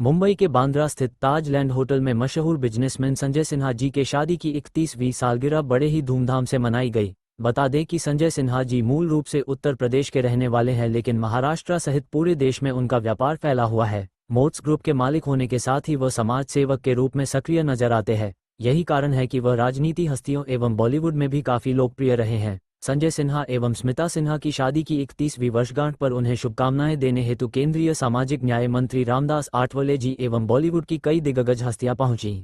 मुंबई के बांद्रा स्थित ताज land hotel में मशहूर बिजनेसमैन संजय सिन्हा जी के शादी की 31वीं सालगिरह बड़े ही धूमधाम से मनाई गई। बता दें कि संजय सिन्हा जी मूल रूप से उत्तर प्रदेश के रहने वाले हैं, लेकिन महाराष्ट्र सहित पूरे देश में उनका व्यापार फैला हुआ है। मोट्स ग्रुप के मालिक होने के साथ ही वह समाज सेवक के रूप में सक्रिय नजर आते हैं। यही कारण है कि वह राजनीति हस्तियों एवं बॉलीवुड में भी काफी लोकप्रिय रहे हैं। संजय सिन्हा एवं स्मिता सिन्हा की शादी की 31वीं वर्षगांठ पर उन्हें शुभकामनाएं देने हेतु केंद्रीय सामाजिक न्याय मंत्री रामदास आठवले जी एवं बॉलीवुड की कई दिग्गज हस्तियां पहुंची।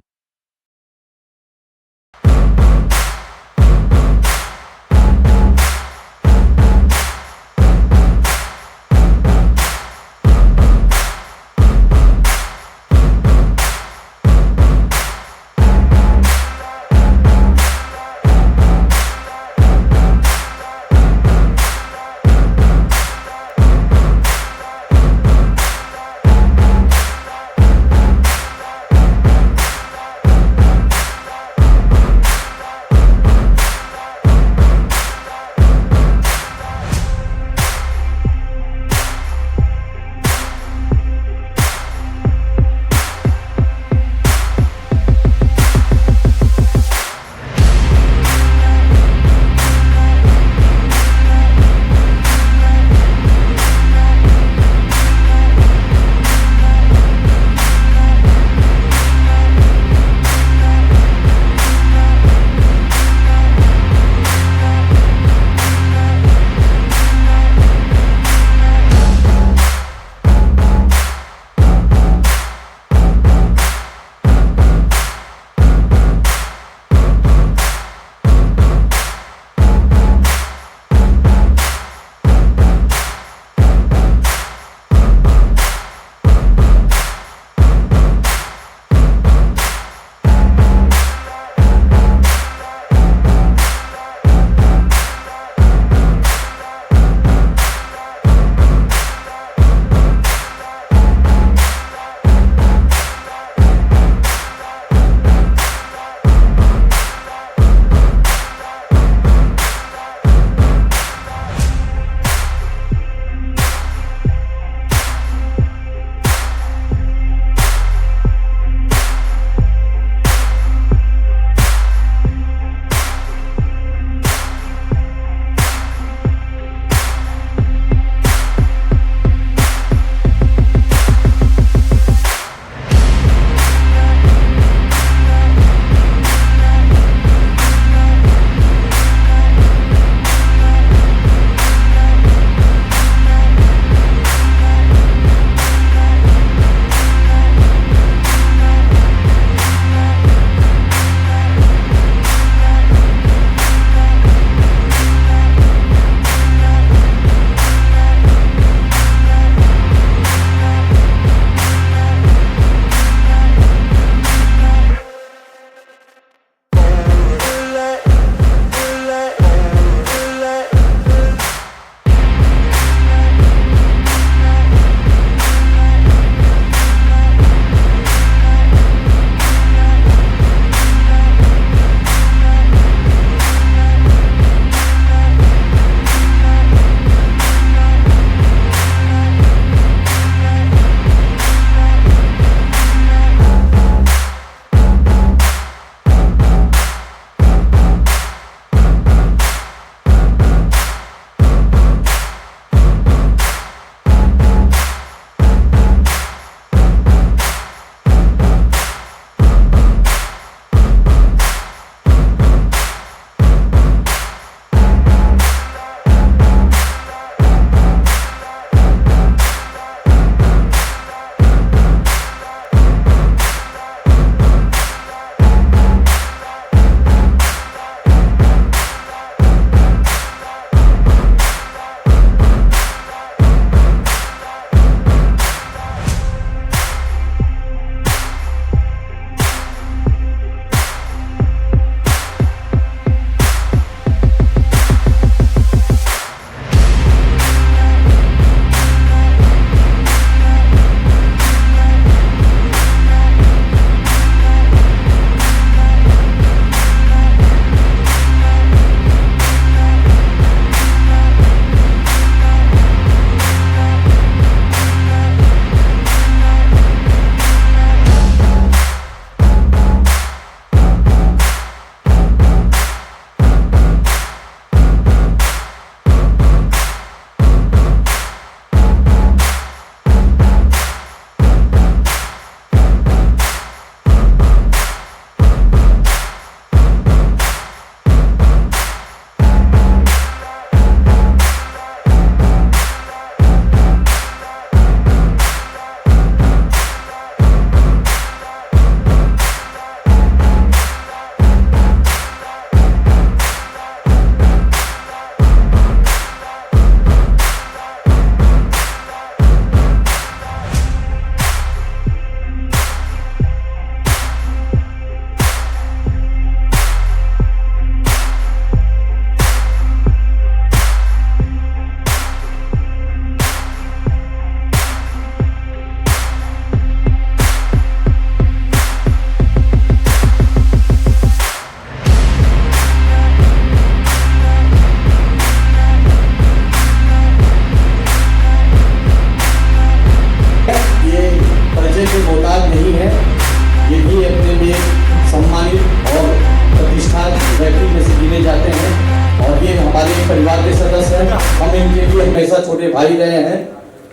भाई रहे हैं।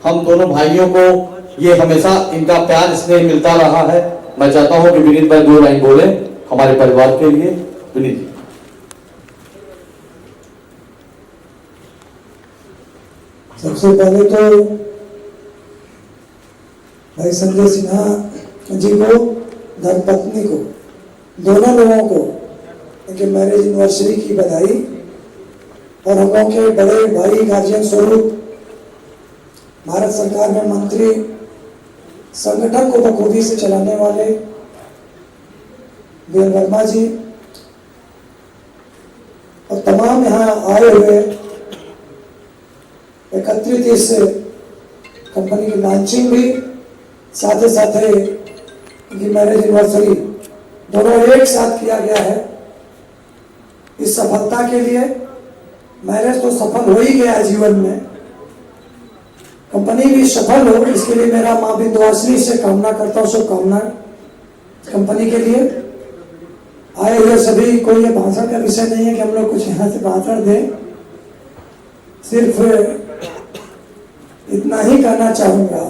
हम दोनों भाइयों को ये हमेशा इनका प्यार स्नेह मिलता रहा है। मैं चाहता हूं कि विनीत भाई 2 लाइन बोले हमारे परिवार के लिए। विनीत जी। सबसे पहले तो भाई संजय सिन्हा जी को, धर्मपत्नी को, दोनों लोगों को इनके मैरिज एनिवर्सरी की बधाई। और हम लोगों के बड़े भाई गार्जियन स्वरूप भारत सरकार में मंत्री, संगठन को बखूबी से चलाने वाले वीर वर्मा जी और तमाम यहाँ आए हुए 31 इस कंपनी की लॉन्चिंग भी, साथ ही साथ इनकी मैरिज एनिवर्सरी दोनों एक साथ किया गया है। इस सफलता के लिए मैरिज तो सफल हो ही गया जीवन में, कंपनी भी सफल हो, इसके लिए मेरा मां विंध्यवासिनी से कामना करता हूँ, शुभकामना कंपनी के लिए। आए हुए सभी, कोई ये भाषण का विषय नहीं है कि हम लोग कुछ यहाँ से भाषण दें, सिर्फ इतना ही कहना चाहूंगा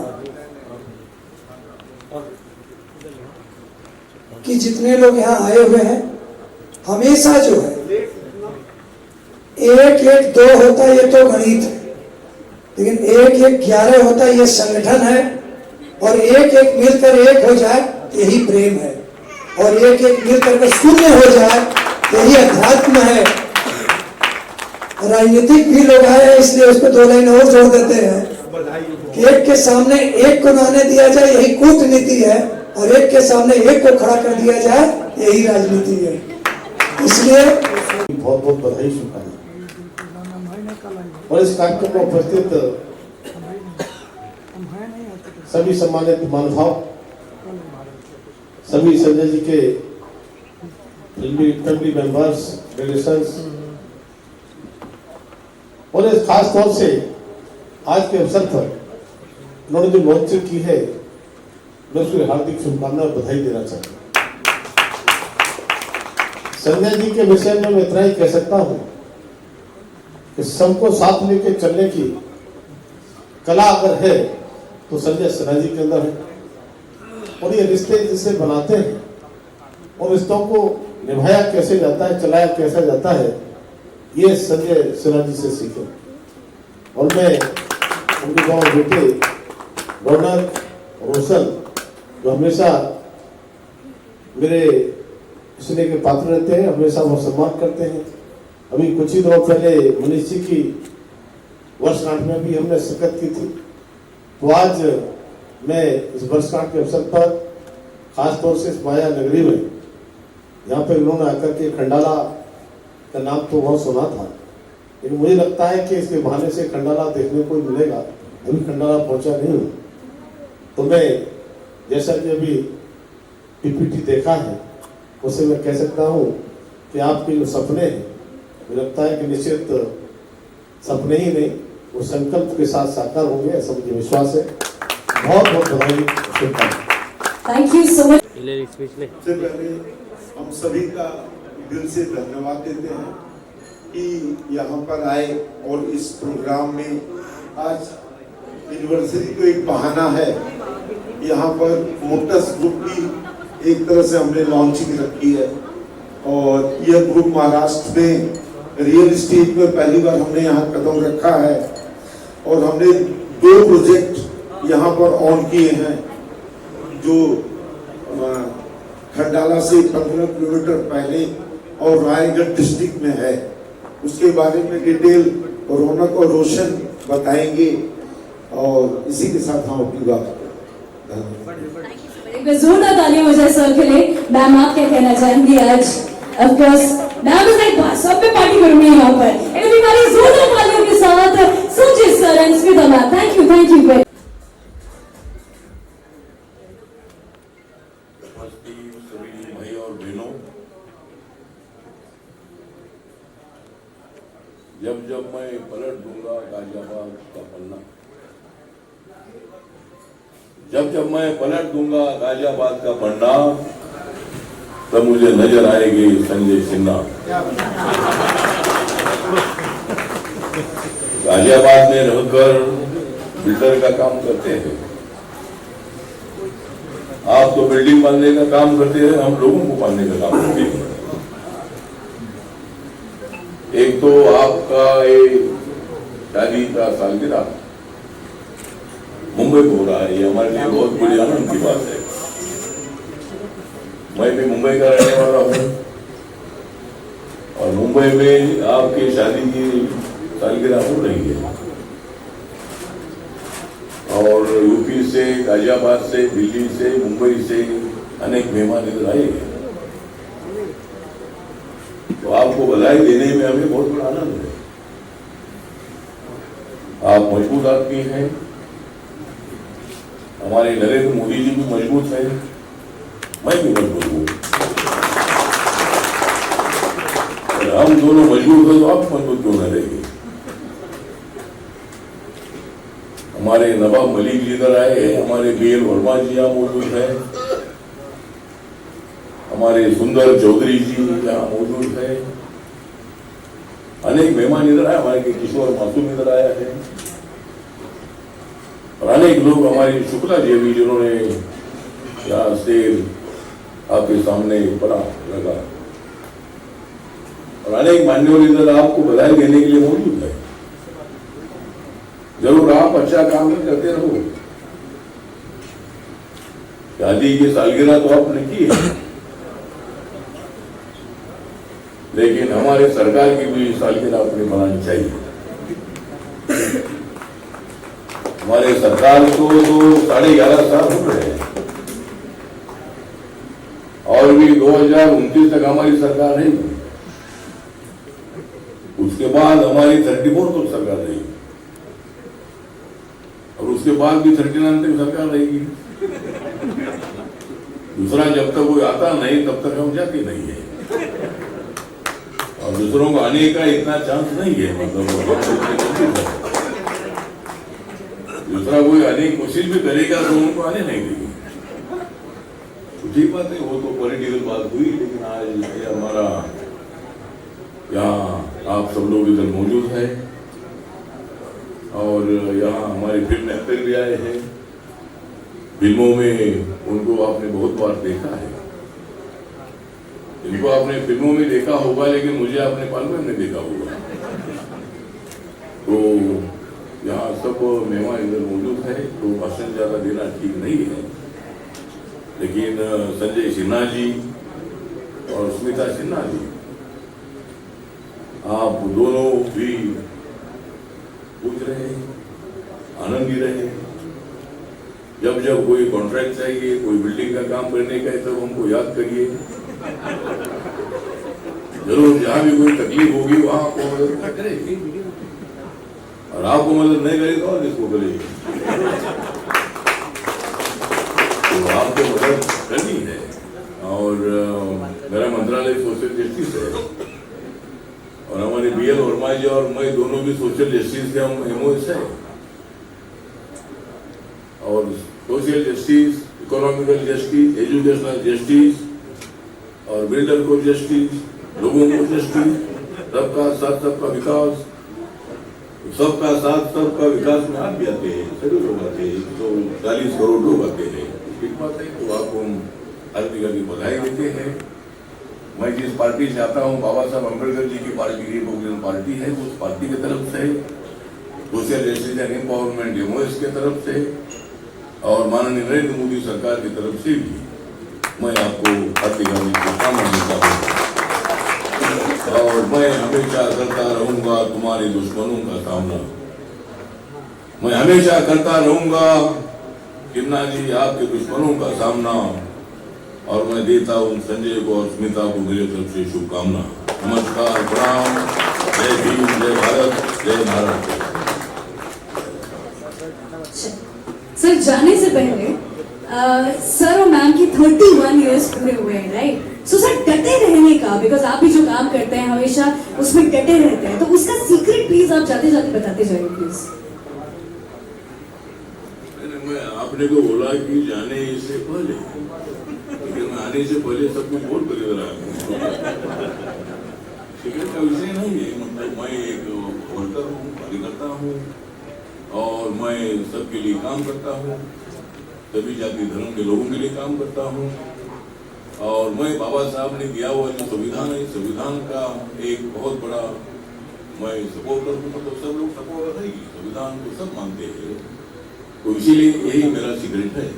कि जितने लोग यहाँ आए हुए हैं, हमेशा जो है 1-1-2 होता है, ये तो गणित है, लेकिन 1-1-11 होता है, ये संगठन है। और 1-1 मिलकर 1 हो जाए, यही प्रेम है। और 1-1 मिलकर 0 हो जाए, यही अध्यात्म है। राजनीतिक भी लोग आए हैं, इसलिए उसको 2 लाइन और जोड़ देते हैं कि 1 के सामने 1 को ना आने दिया जाए, यही कूटनीति है। और 1 के सामने 1 को खड़ा कर दिया जाए, यही राजनीति है। इसलिए बहुत बहुत बधाई, शुभकामनाएं। और इस कार्यक्रम में उपस्थित सभी सम्मानित महानुभाव, सभी संजय जी के फैमिली मेंबर्स, रिलेशंस, और इस खास तौर से आज के अवसर पर उन्होंने जो लॉन्चिंग की है, मैं उसकी हार्दिक शुभकामनाएं और बधाई देना चाहता हूँ। संजय जी के विषय में मैं इतना ही कह सकता हूं कि सबको साथ लेकर चलने की कला अगर है तो संजय सिन्हा जी के अंदर है। और ये रिश्ते जिसे बनाते हैं और रिश्तों को निभाया कैसे जाता है, चलाया कैसे जाता है, ये संजय सिन्हा जी से सीखे। और मैं उनके गाँव बेटे रौनक, रोशन, जो हमेशा मेरे स्नेह के पात्र रहते हैं, हमेशा वो सम्मान करते हैं। अभी कुछ ही दिनों पहले मनीष जी की वर्षगांठ में भी हमने शिरकत की थी। तो आज मैं इस वर्षगांठ के अवसर पर खासतौर से इस माया नगरी में, यहाँ पे उन्होंने आकर के खंडाला का नाम तो बहुत सुना था, लेकिन मुझे लगता है कि इसके बहाने से खंडाला देखने को मिलेगा। अभी खंडाला पहुंचा नहीं हूँ, तो मैं जैसा कि अभी पीपीटी देखा है, उससे मैं कह सकता हूँ कि आपके जो सपने हैं, मुझे लगता है कि निश्चित सपने ही नहीं, वो संकल्प के साथ साकार होंगे, ऐसा मुझे विश्वास है। बहुत बहुत बधाई, शुभकामनाएं। Thank you so much. सबसे पहले हम सभी का दिल से धन्यवाद देते हैं कि यहाँ पर आए और इस प्रोग्राम में आज यूनिवर्सिटी को एक बहाना है। यहाँ पर मोटर्स ग्रुप की एक तरह से हमने लॉन्चिंग रखी है और यह ग्रुप महाराष्ट्र में रियल एस्टेट में पहली बार हमने यहाँ कदम रखा है और हमने 2 प्रोजेक्ट यहाँ पर ऑन किए हैं जो खंडाला से 15 किलोमीटर पहले और रायगढ़ डिस्ट्रिक्ट में है। उसके बारे में डिटेल रौनक और रोशन बताएंगे और इसी के साथ हम अपनी बात जोरदार तालियां हो जाए सर के लिए। मैम आप क्या कहना चाहेंगी आज? Of course ma'am is like बस सब पे पार्टी करूंगी यहाँ पर। एक हमारी जोरदार तालियों के साथ Sanjay sir and Smita ma'am, thank you very सभी भाई और बहनों, जब जब मैं पलट दूंगा गाजियाबाद का पन्ना, जब जब मैं पलट दूंगा गाजियाबाद का पन्ना, तब मुझे नजर आएगी संजय सिन्हा। गाजियाबाद में रहकर बिल्डर का काम करते हैं, आप तो बिल्डिंग बांधने का काम करते हैं, हम लोगों को बांधने का काम करते हैं। एक तो आपका ये शादी का सालगिरह मुंबई को हो रहा है, ये हमारे लिए बहुत बड़ी आनंद की बात है। मैं भी मुंबई का रहने वाला हूँ और मुंबई में आपकी शादी की सालगिरह हो रही है और यूपी से, गाजियाबाद से, दिल्ली से, मुंबई से अनेक मेहमान इधर आए हैं। तो आपको बधाई देने में हमें बहुत बड़ा आनंद है। आप मजबूत आदमी हैं, हमारे नरेंद्र मोदी जी भी मजबूत है, मैं भी मजबूत हूँ। हम दोनों मजबूत हो तो आप मजबूत क्यों न रहेंगे। हमारे नवाब मलिक जी इधर आए हैं, हमारे बीएल वर्मा जी यहाँ मौजूद है, हमारे सुंदर चौधरी जी यहाँ मौजूद है, अनेक मेहमान इधर आए, हमारे किशोर मासूम इधर आया है और अनेक लोग हमारे शुक्ला जी भी जिन्होंने यहाँ से आपके सामने पड़ा लगा और अनेक मान्यवर इधर आपको बधाई देने के लिए मौजूद है। जरूर आप अच्छा काम करते रहो। शादी की सालगिरह तो आपने की है, लेकिन हमारे सरकार की भी सालगिरह आपने मनानी चाहिए। हमारे सरकार को तो 11.5 साल हो रहे हैं और भी 2029 तक हमारी सरकार रहेगी। उसके बाद हमारी 34 तक सरकार रहेगी और उसके बाद भी 39 तक सरकार रहेगी। दूसरा जब तक कोई आता नहीं तब तक हम जाते नहीं है और दूसरों को आने का इतना चांस नहीं है, मतलब दूसरा कोई आने की कोशिश भी करेगा तो उनको आने नहीं देगी। ठीक बात है, वो तो पॉलिटिकल बात हुई, लेकिन आज ये हमारा यहाँ आप सब लोग इधर मौजूद है और यहाँ हमारे फिल्म एक्टर भी आए हैं। फिल्मों में उनको आपने बहुत बार देखा है, इनको आपने फिल्मों में देखा होगा, लेकिन मुझे आपने पार्लियामेंट में देखा होगा। तो यहाँ सब मेहमान इधर मौजूद है, तो भाषण ज्यादा देना ठीक नहीं है, लेकिन संजय सिन्हा जी और स्मिता सिन्हा जी, आप दोनों भी पूछ रहे हैं, आनंदी रहे। जब जब कोई कॉन्ट्रैक्ट चाहिए, कोई बिल्डिंग का काम करने का है, तब हमको याद करिए। जरूर जहां भी कोई तकलीफ होगी वहां आपको मदद करेगी और आपको मदद नहीं करेगी और किसको करेगी। तो आपको मदद करनी है और मेरा मंत्रालय सोशल जस्टिस है और हमारे बीएल वर्मा जी और मैं दोनों भी सोशल जस्टिस के हम एमओएस है और social justice, economical justice, educational justice और बिल्डर को जस्टिस, लोगों को जस्टिस, सबका साथ सबका विकास, सबका साथ सबका विकास में आप भी आते हैं, सभी लोग आते हैं, तो 40 करोड़ लोग आते हैं। ठीक बात है, तो आपको हम हर जगह की बधाई देते हैं। मैं जिस पार्टी से आता हूँ, बाबा साहब अम्बेडकर जी की पार्टी, रिपब्लिकन पार्टी है, उस पार्टी की तरफ से, social justice and empowerment MOS की तरफ से और माननीय नरेंद्र मोदी सरकार की तरफ से भी मैं आपको हार्दिक शुभकामनाएं देता हूँ और मैं हमेशा करता रहूंगा तुम्हारे दुश्मनों का सामना। मैं हमेशा करता रहूंगा किन्ना जी आपके दुश्मनों का सामना और मैं देता हूं संजय को और स्मिता को मेरे तरफ से शुभकामना। नमस्कार, प्रणाम, जय भीम, जय भारत, जय भारत। सर, जाने से पहले सर और मैम की 31 इयर्स पूरे हुए हैं, राइट? सो सर, डटे रहने का, बिकॉज आप भी जो काम करते हैं हमेशा उसमें डटे रहते हैं, तो उसका सीक्रेट प्लीज आप जाते जाते बताते जाइए प्लीज। मैं आपने को बोला कि जाने से पहले, लेकिन मैं आने से पहले सब कुछ बोल कर रहा हूँ। सीक्रेट का विषय नहीं है, मतलब मैं एक वर्कर हूँ, कार्यकर्ता हूँ और मैं सबके लिए काम करता हूँ, सभी जाति धर्म के लोगों के लिए काम करता हूँ। और मैं बाबा साहब ने दिया हुआ जो संविधान है, संविधान का एक बहुत बड़ा मैं सपोर्टर हूँ। तो सब लोग सपोर्टर है, संविधान को सब मानते हैं, तो इसीलिए यही मेरा सीक्रेट है।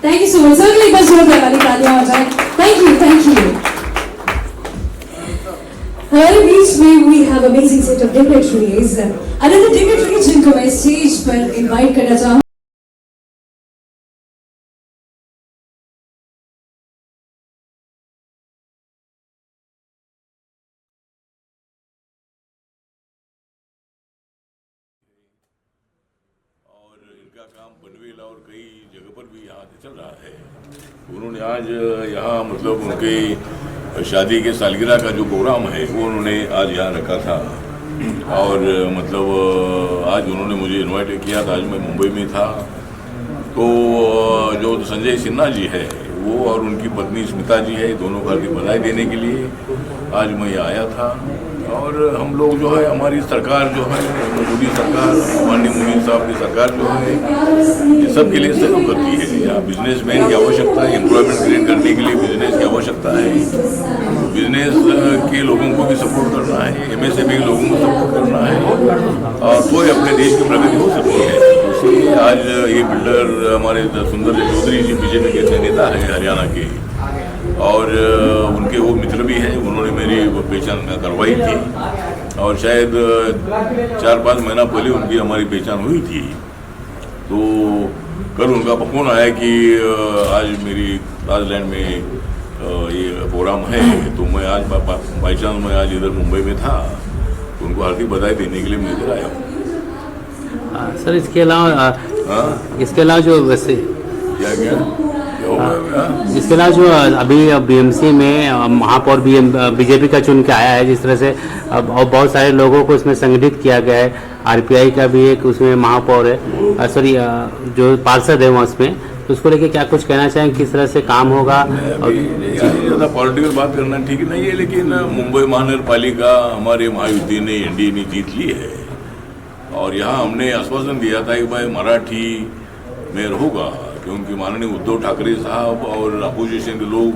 Thank you so much. Sir, के लिए एक बार जोरदार वाली तालियां हो जाए. Thank you, thank you. हमारे बीच में we have amazing set of dignitaries. Another dignitary जिनको मैं स्टेज पर इनवाइट करना चाहूँ. और इनका काम पनवेल और कई जगह पर भी यहाँ चल रहा है। उन्होंने आज यहाँ मतलब उनके शादी के सालगिरह का जो प्रोग्राम है वो उन्होंने आज यहाँ रखा था। और मतलब आज उन्होंने मुझे इनवाइट किया था। आज मैं मुंबई में था, तो जो संजय सिन्हा जी है वो और उनकी पत्नी स्मिता जी है, दोनों घर की बधाई देने के लिए आज मैं यहाँ आया था। और हम लोग जो है, हमारी सरकार जो है, मोदी सरकार, माननीय मोदी साहब की सरकार जो है, ये सब के लिए सहयोग करती है। यहाँ बिजनेसमैन की आवश्यकता है, एम्प्लॉयमेंट क्रिएट करने के लिए बिजनेस की आवश्यकता है। बिजनेस के लोगों को भी सपोर्ट करना है, एमएसएमई के लोगों को सपोर्ट करना है, और तो अपने देश की प्रगति हो सकती है। इसलिए आज ये बिल्डर हमारे सुंदर चौधरी जी बीजेपी के नेता है हरियाणा के, और उनके वो मित्र भी हैं। उन्होंने मेरी पहचान करवाई थी, और शायद 4-5 महीना पहले उनकी हमारी पहचान हुई थी। तो कल उनका फोन आया कि आज मेरी राजलैंड में ये प्रोग्राम है, तो मैं आज बाई चांस मैं आज इधर मुंबई में था, तो उनको हार्दिक बधाई देने के लिए मैं इधर आया हूँ। सर इसके अलावा जो वैसे क्या इसके अलावा जो अभी बीएमसी में महापौर बीजेपी का चुन के आया है, जिस तरह से अब और बहुत सारे लोगों को इसमें संगठित किया गया है। आरपीआई का भी एक उसमें महापौर है, सॉरी जो पार्षद है वहाँ उसमें, तो उसको लेके क्या कुछ कहना चाहेंगे, किस तरह से काम होगा? ज़्यादा पॉलिटिकल बात करना ठीक नहीं है, लेकिन मुंबई महानगर पालिका हमारे महायुति ने, एनडीए ने जीत ली है। और यहाँ हमने आश्वासन दिया था कि भाई मराठी मेयर होगा, क्योंकि माननीय उद्धव ठाकरे साहब और अपोजिशन के लोग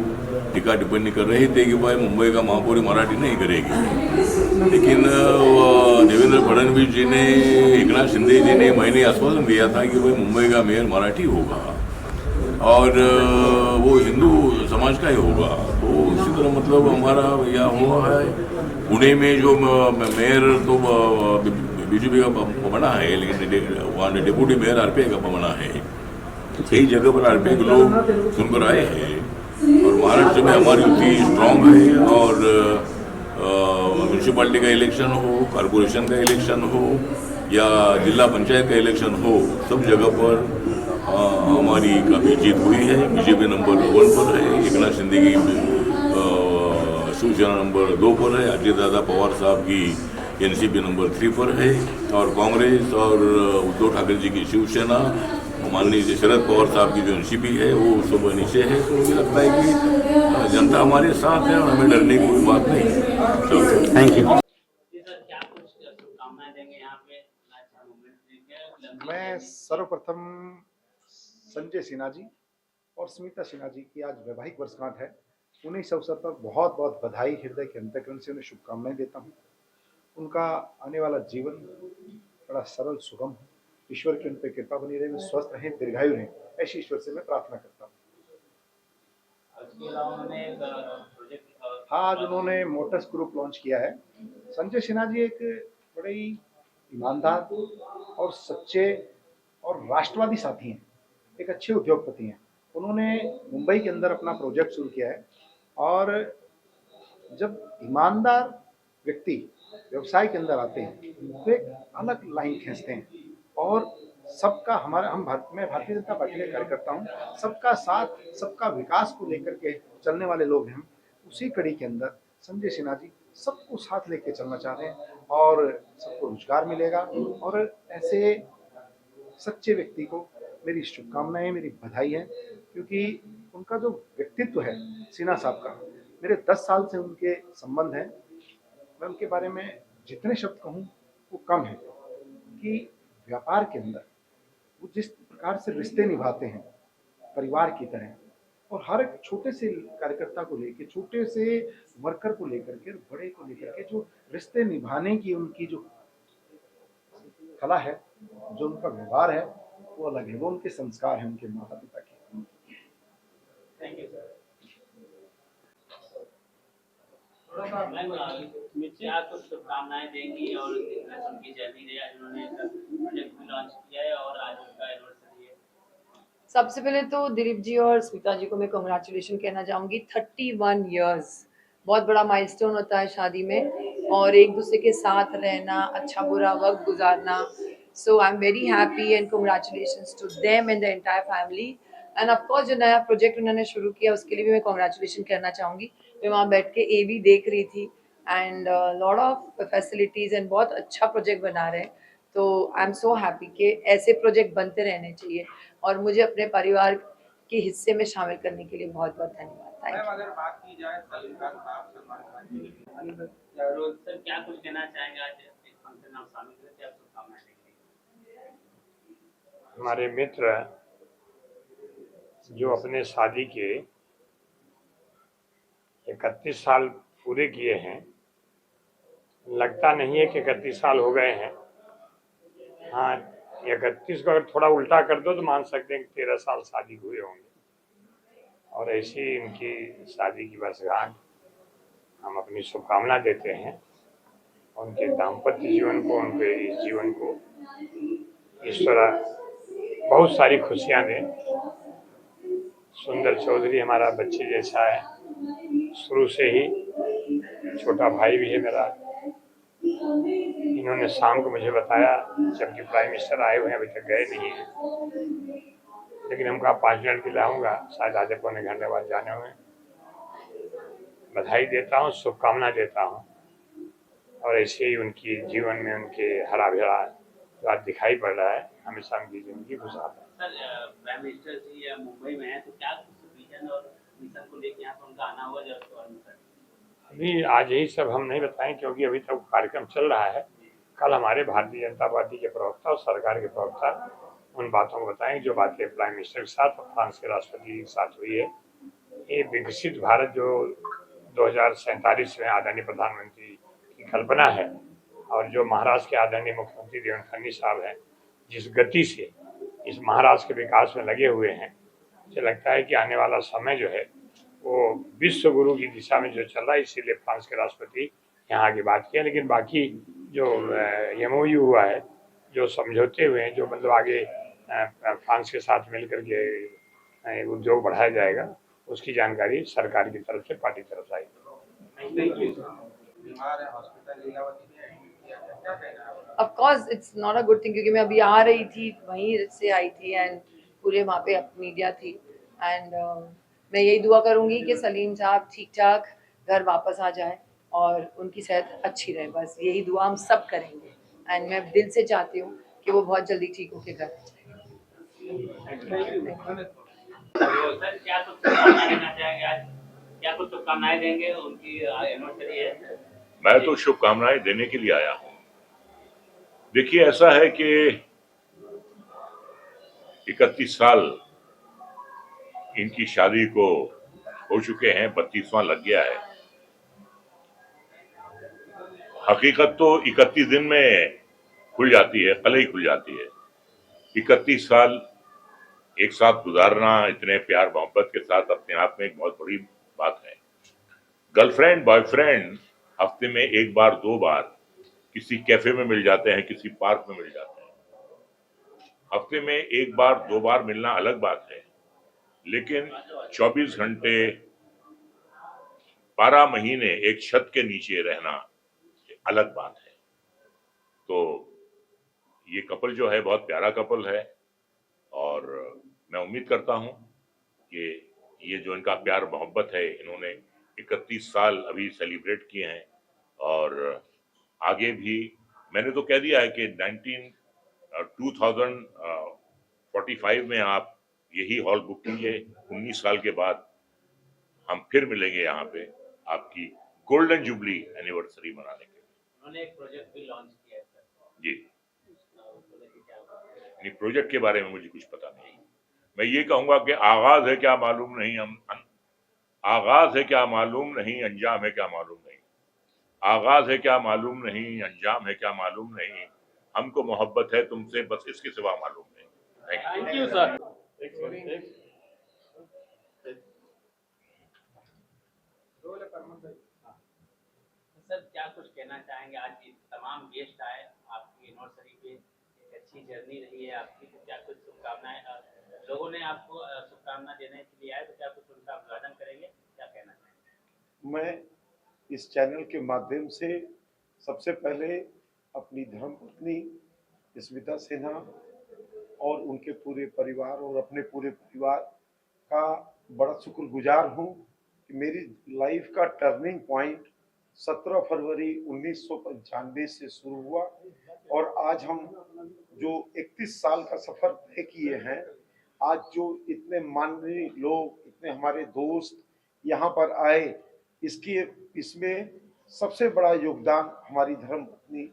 टीका टिप्पणी कर रहे थे कि भाई मुंबई का महापौर मराठी नहीं करेगी। लेकिन देवेंद्र फडणवीस जी ने, एकनाथ शिंदे जी ने, मैंने आश्वासन दिया था कि भाई मुंबई का मेयर मराठी होगा और वो हिंदू समाज का ही होगा। तो इसी तरह मतलब हमारा यह हुआ है। पुणे में जो मेयर तो बीजेपी का बना है, लेकिन वहाँ डिप्यूटी मेयर आरपीआई का बना है। कई जगह पर आरपीआई के लोग सुनकर आए हैं। और महाराष्ट्र में हमारी युति स्ट्रांग है। और म्यूनसिपालिटी का इलेक्शन हो, कॉरपोरेशन का इलेक्शन हो या जिला पंचायत का इलेक्शन हो, सब जगह पर हमारी काफ़ी जीत हुई है। बीजेपी नंबर 1 पर है, एकनाथ शिंदे की शिवसेना नंबर 2 पर है, अजय दादा पवार साहब की एनसीपी नंबर 3 पर है, और कांग्रेस और उद्धव ठाकरे जी की शिवसेना, माननीय शरद पवार साहब की जो एनसीपी है वो सब नीचे है। तो मुझे लगता है कि जनता हमारे साथ है और हमें डरने की कोई बात नहीं। Thank you. मैं सर्वप्रथम संजय सिन्हा जी और स्मिता सिन्हा जी की आज वैवाहिक वर्षगांठ है, उन्हें इस अवसर पर बहुत बहुत बधाई, हृदय के अंतःकरण से उन्हें शुभकामनाएं देता हूं। उनका आने वाला जीवन बड़ा सरल सुगम हो, ईश्वर की उन पर कृपा बनी रहे, वे स्वस्थ रहें, दीर्घायु रहें, ऐसी ईश्वर से मैं प्रार्थना करता हूँ। हाँ, आज उन्होंने मोटर्स ग्रुप लॉन्च किया है। संजय सिन्हा जी एक बड़े ही ईमानदार और सच्चे और राष्ट्रवादी साथी हैं, एक अच्छे उद्योगपति हैं। उन्होंने मुंबई के अंदर अपना प्रोजेक्ट शुरू किया है, और जब ईमानदार व्यक्ति व्यवसाय के अंदर आते हैं तो एक अलग लाइन खींचते हैं। और सबका मैं भारतीय जनता पार्टी का कार्यकर्ता हूँ, सबका साथ सबका विकास को लेकर के चलने वाले लोग हैं। उसी कड़ी के अंदर संजय सिन्हा जी सबको साथ लेकर चलना चाह रहे हैं, और सबको रोजगार मिलेगा। और ऐसे सच्चे व्यक्ति को मेरी शुभकामनाएं, मेरी बधाई है, क्योंकि उनका जो व्यक्तित्व है सिन्हा साहब का, मेरे 10 साल से उनके संबंध हैं। मैं उनके बारे में जितने शब्द कहूँ वो कम है। कि व्यापार के अंदर वो जिस प्रकार से रिश्ते निभाते हैं परिवार की तरह, और हर एक छोटे से कार्यकर्ता को लेके, छोटे से वर्कर को लेकर के, बड़े को लेकर के जो रिश्ते निभाने की उनकी जो कला है, जो उनका व्यवहार है, वो अलग है। वो उनके संस्कार हैं उनके माता पिता के। Thank you sir. क्या कुछ शुभकामनाएं देंगी और उनकी जर्नी रही, उन्होंने प्रोजेक्ट भी लॉन्च किया है और आज उनका एनिवर्सरी है। सबसे पहले तो दिलीप जी और स्मिता जी को मैं कांग्रेचुलेशन कहना चाहूँगी। 31 इयर्स बहुत बड़ा माइलस्टोन होता है शादी में, और एक दूसरे के साथ रहना, अच्छा बुरा वक्त गुजारना। So I am very happy and congratulations to them and the entire family. And of course जो नया प्रोजेक्ट उन्होंने शुरू किया उसके लिए भी मैं कांग्रेचुलेशन कहना चाहूँगी। मैं वहाँ बैठ के एवी देख रही थी and lot of facilities and बहुत अच्छा प्रोजेक्ट बना रहे हैं। तो आई एम सो हैप्पी कि ऐसे प्रोजेक्ट बनते रहने चाहिए, और मुझे अपने परिवार के हिस्से में शामिल करने के लिए बहुत बहुत धन्यवाद। Thank you. अगर बात की जाए सलीम खान साहब, सलमान खान जी सर, क्या कुछ कहना चाहेंगे? आज इस फंक्शन में शामिल हुए, क्या शुभकामनाएं देंगे? हमारे मित्र जो अपने शादी के 31 साल पूरे किए हैं, लगता नहीं है कि 31 साल हो गए हैं। हाँ, 31 को अगर थोड़ा उल्टा कर दो तो मान सकते हैं कि 13 साल शादी हुए होंगे। और ऐसी इनकी शादी की वर्षगांठ हम अपनी शुभकामना देते हैं। उनके दाम्पत्य जीवन को, उनके इस जीवन को ईश्वर बहुत सारी खुशियां दें। सुंदर चौधरी हमारा बच्चे जैसा है, शुरू से ही छोटा भाई भी है मेरा। इन्होंने शाम को मुझे बताया, जबकि प्राइम मिनिस्टर आए हुए हैं, अभी तक गए नहीं हैं, लेकिन हम कहा 5 मिनट के लिए आऊँगा, शायद आधे पौने घंटे बाद जाने हुए। बधाई देता हूँ, शुभकामना देता हूँ, और ऐसे ही उनकी जीवन में उनके हरा भरा जो आज दिखाई पड़ रहा है, हमेशा उनकी जिंदगी खुशहाल है। सर, प्राइम मिनिस्टर जी मुंबई में है, तो क्या विजन और मिशन को लेकर यहाँ पर उनका आना हुआ? अभी आज ही सब हम नहीं बताएं, क्योंकि अभी तक कार्यक्रम चल रहा है। कल हमारे भारतीय जनता पार्टी के प्रवक्ता और सरकार के प्रवक्ता उन बातों को बताएंगे जो बातें प्राइम मिनिस्टर के साथ और फ्रांस के राष्ट्रपति के साथ हुई है। ये विकसित भारत जो 2047 में आदरणीय प्रधानमंत्री की कल्पना है, और जो महाराष्ट्र के आदरणीय मुख्यमंत्री देवेंद्र फडणवीस साहब हैं, जिस गति से इस महाराष्ट्र के विकास में लगे हुए हैं, मुझे लगता है कि आने वाला समय जो है वो विश्व गुरु की दिशा में जो चल रहा है। इसीलिए फ्रांस के राष्ट्रपति यहाँ आगे बात किया। लेकिन बाकी जो MOU हुआ है, जो समझौते हुए हैं, जो मतलब आगे फ्रांस के साथ मिलकर के उद्योग बढ़ाया जाएगा, उसकी जानकारी सरकार की तरफ से, पार्टी की तरफ से आई। Of course it's not a good thing, क्योंकि मैं अभी आ रही थी, वहीं से आई थी एंड पूरे वहाँ पे मीडिया थी। एंड मैं यही दुआ करूँगी कि सलीम साहब ठीक ठाक घर वापस आ जाए और उनकी सेहत अच्छी रहे। बस यही दुआ हम सब करेंगे, एंड मैं दिल से चाहती हूँ कि वो बहुत जल्दी ठीक होकर घर आ जाए। सर, क्या कुछ शुभकामनाएं देना चाहेंगे? आज क्या कुछ शुभकामनाएं देंगे? उनकी एनिवर्सरी है। मैं तो शुभकामनाएं देने के लिए आया हूँ। देखिए, ऐसा है कि 31 साल इनकी शादी को हो चुके हैं, 32वां लग गया है। हकीकत तो 31 दिन में खुल जाती है, कल ही खुल जाती है। 31 साल एक साथ गुजारना इतने प्यार मोहब्बत के साथ अपने आप में एक बहुत बड़ी बात है। गर्लफ्रेंड बॉयफ्रेंड हफ्ते में 1 बार 2 बार किसी कैफे में मिल जाते हैं, किसी पार्क में मिल जाते हैं। हफ्ते में 1 बार 2 बार मिलना अलग बात है, लेकिन 24 घंटे 12 महीने एक छत के नीचे रहना अलग बात है। तो ये कपल जो है बहुत प्यारा कपल है, और मैं उम्मीद करता हूं कि ये जो इनका प्यार मोहब्बत है, इन्होंने 31 साल अभी सेलिब्रेट किए हैं, और आगे भी मैंने तो कह दिया है कि 2045 में आप यही हॉल बुक कीजिए। 19 साल के बाद हम फिर मिलेंगे यहाँ पे आपकी गोल्डन जुबली एनिवर्सरी मनाने के लिए। उन्होंने एक प्रोजेक्ट भी लॉन्च किया है सर। जी। यानी प्रोजेक्ट के बारे में मुझे कुछ पता नहीं। मैं ये कहूंगा कि आगाज है क्या मालूम नहीं, आगाज है क्या मालूम नहीं, अंजाम है क्या मालूम नहीं। आगाज है क्या मालूम नहीं, अंजाम है क्या मालूम नहीं। हमको मोहब्बत है तुमसे, बस इसके सिवा मालूम नहीं। Thank you sir. सर क्या कुछ कहना चाहेंगे? आज तमाम गेस्ट आए आपकी एनिवर्सरी पे, एक अच्छी जर्नी रही है आपकी, तो क्या कुछ शुभकामनाएं लोगों ने आपको शुभकामना देने के लिए आए, तो क्या कुछ उनका अभिवादन करेंगे, क्या कहना चाहेंगे? मैं इस चैनल के माध्यम से सबसे पहले अपनी धर्मपत्नी स्मिता सिन्हा और उनके पूरे परिवार और अपने पूरे परिवार का बड़ा शुक्रगुजार हूँ कि मेरी लाइफ का टर्निंग पॉइंट 17 फरवरी 1995 से शुरू हुआ और आज हम जो 31 साल का सफर तय किए हैं, आज जो इतने माननीय लोग, इतने हमारे दोस्त यहाँ पर आए, इसमें सबसे बड़ा योगदान हमारी धर्मपत्नी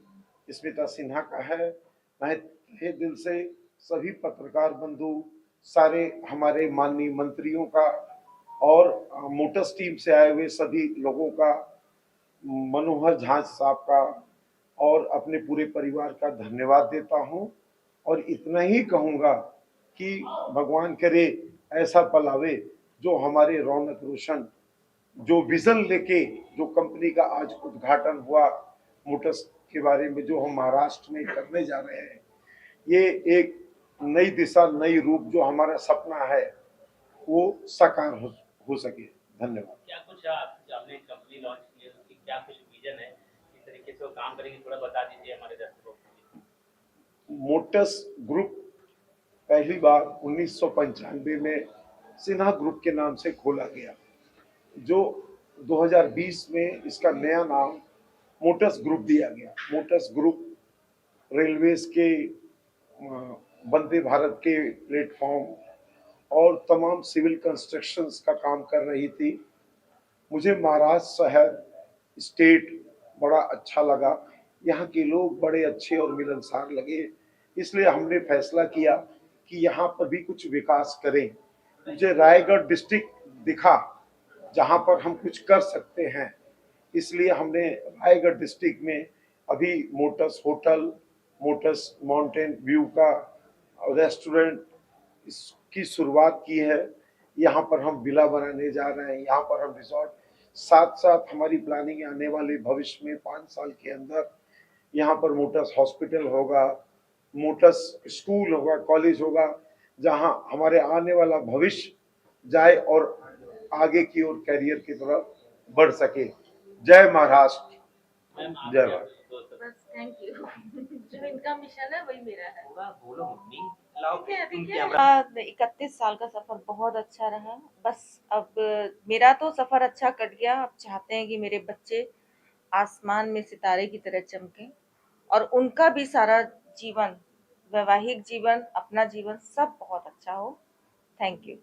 स्मिता सिन्हा का है। मैं तहे दिल से सभी पत्रकार बंधु, सारे हमारे माननीय मंत्रियों का और मोटर्स टीम से आए हुए सभी लोगों का, मनोहर झा साहब का और अपने पूरे परिवार का धन्यवाद देता हूं। और इतना ही कहूंगा कि भगवान करे ऐसा पल आवे जो हमारे रौनक रोशन, जो विजन लेके जो कंपनी का आज उद्घाटन हुआ मोटर्स के बारे में, जो हम महाराष्ट्र में करने जा रहे हैं, ये एक नई दिशा, नई रूप जो हमारा सपना है वो साकार हो सके। धन्यवाद। क्या कुछ आपने कंपनी लॉन्च की है, उसकी क्या कुछ विजन है, किस तरीके से वो काम करेंगे, थोड़ा बता दीजिए हमारे दर्शकों को। मोटर्स ग्रुप पहली बार 1995 में सिन्हा ग्रुप के नाम से खोला गया, जो 2020 में इसका नया नाम मोटर्स ग्रुप दिया गया। मोटर्स ग्रुप रेलवेज के, वंदे भारत के प्लेटफॉर्म और तमाम सिविल कंस्ट्रक्शंस का काम कर रही थी। मुझे महाराष्ट्र शहर, स्टेट बड़ा अच्छा लगा, यहाँ के लोग बड़े अच्छे और मिलनसार लगे, इसलिए हमने फैसला किया कि यहाँ पर भी कुछ विकास करें। मुझे रायगढ़ डिस्ट्रिक्ट दिखा जहाँ पर हम कुछ कर सकते हैं, इसलिए हमने रायगढ़ डिस्ट्रिक्ट में अभी Motors hotel, Motors mountain view का रेस्टोरेंट इसकी शुरुआत की है। यहाँ पर हम विला बनाने जा रहे हैं, यहाँ पर हम रिजॉर्ट, साथ साथ हमारी प्लानिंग आने वाले भविष्य में 5 साल के अंदर यहाँ पर मोटर्स हॉस्पिटल होगा, मोटर्स स्कूल होगा, कॉलेज होगा, जहाँ हमारे आने वाला भविष्य जाए और आगे की ओर कैरियर की तरफ बढ़ सके। जय महाराष्ट्र, जय भारत। बस थैंक यू। जो इनका मिशन है वही मेरा है। बोलो मम्मी। 31 साल का सफर बहुत अच्छा रहा। बस अब मेरा तो सफर अच्छा कट गया। अब चाहते हैं कि मेरे बच्चे आसमान में सितारे की तरह चमकें और उनका भी सारा जीवन, वैवाहिक जीवन, अपना जीवन सब बहुत अच्छा हो। Thank you.